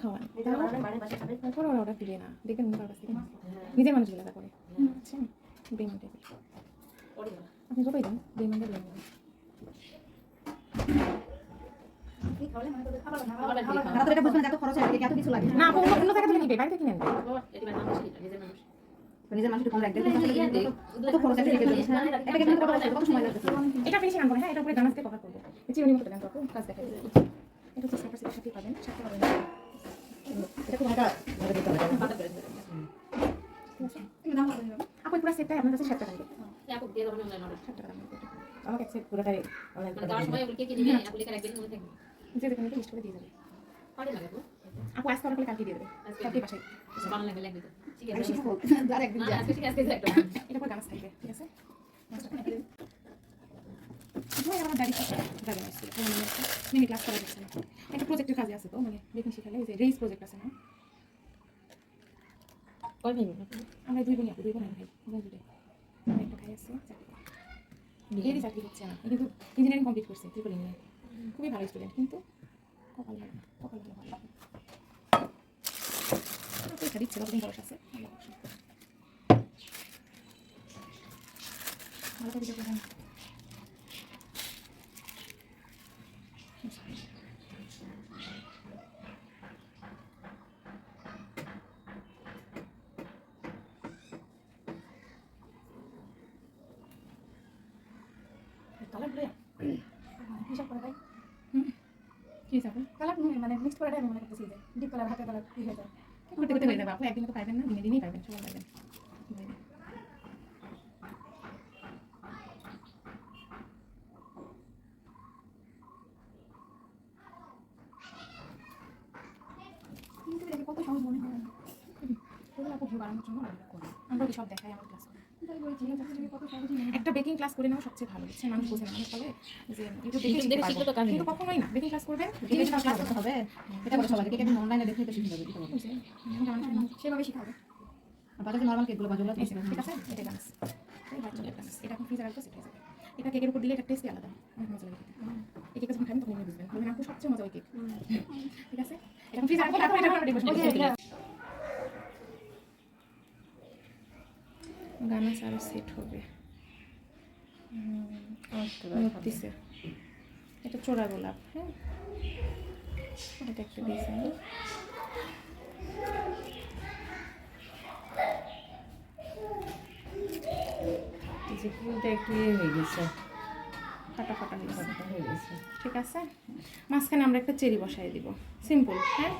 খাওয়ান তারপর ওরা অর্ডার দিবে না, দেখবেন মুখ কাছ থেকে নিজের মানুষ গেলে করে বুঝছেন। বেমান টাইপের আপনি যতই দেন বেমানটা বেমান না, অন্য জায়গা থেকে নিবে, বাড়িতে কিনে এটা ফিনিশিং আনবো। হ্যাঁ, এটা উপরে গানাসকে কভার করবো, চিরুনি মতো দেন তো কাজ দেখা যাবে। এটা হচ্ছে সাইপার সিটের সাথে পাবেন, সাথে পাবেন এটা খুব হালকা ভাবে দিতে হবে। আপু পুরো সেটটাই আপনার কাছে 60 টাকা লাগবে। আপু দিয়ে দেবেন অনলাইন অর্ডার 60 টাকা লাগবে। আমাকে সেট পুরোটাই অনলাইন করে দেওয়ার সময় ওকে কি দিবেন, আপু লিখে রাখবেন মনে থাকবে, যে যেখানে লিস্ট করে দিয়ে যাবে। কত লাগে আপু আজকে অর্ডার করলে কালকে দিয়ে দেবে, কালকে বাসায় বানানো লাগবে তো ঠিক আছে। আর একদিন যা আজকে ঠিক আছে একটা এটা পর গানাস থাকবে, ঠিক আছে। মই আমার দাঁড়িয়ে যাবেন আজকে মিনি ক্লাস করা যাচ্ছে একটা প্রজেক্টের কাজে আছে তো, মানে দেখুন সেখানে ওই যে রেইস প্রজেক্ট আছে না। কয় ভাই আমরা দুই বোন, দুই বোন ভাই, একটা ভাই আছে চাকরি চাকরি হচ্ছে না, কিন্তু ইঞ্জিনিয়ারিং কমপ্লিট করছে ট্রিপল ইঞ্জিনিয়ারিং, খুবই ভালো স্টুডেন্ট, কিন্তু কপাল ভালো না, কপাল ভালো ভালো পরীক্ষা দিচ্ছে, কতদিন বয়স আছে ভালো করে ভিডিও করবেন। হিসাব করে ভাই কি হিসাবে কালার মানে মিক্স করে আমি মনে করতেছি যে ডিপ কালার হাতে কালার কি হয়ে যায় করতে করতে হয়ে যাবে। আপনি একদিন তো পারবেন না, দিনে দিনেই পারবেন, সবাই পারবেন। কত সহজ মনে হয় বাড়ানোর জন্য আমরা সব দেখাই আমার ক্লাস একটা বেকিং ক্লাস করে নেওয়া সবচেয়ে ভালো হচ্ছে। মানুষ বোঝে না, মানুষ বলে যে ইউটিউব দেখে শিখতে পারবো, কিন্তু কখনোই না। বেকিং ক্লাস করবেন, ক্লাস করতে হবে, এটা বলে সবাই কেক অনলাইনে দেখে তো শিখতে হবে, সেভাবে শিখা হবে। আর বাজারে নরমাল কেকগুলো বাজারে ঠিক আছে, এটা গাছ এটা এখন ফ্রিজে রাখবো, সেটা এটা কেকের উপর দিলে এটা টেস্টই আলাদা, অনেক মজা লাগে। এই কেক যখন খাবেন তখন বুঝবেন, বলবেন আপু সবচেয়ে মজা ওই কেক, ঠিক আছে। এখন ফ্রিজে রাখবো, তারপর এটা গানাস আরো সেট হবে। এটা চোরা গোলাপ, হ্যাঁ এটা একটা ডিজাইন। ফুলটা একটু হয়ে গেছে, ফাটা ফাটা হয়ে গেছে, ঠিক আছে। মাঝখানে আমরা একটা চেরি বসাই দিব, সিম্পল। হ্যাঁ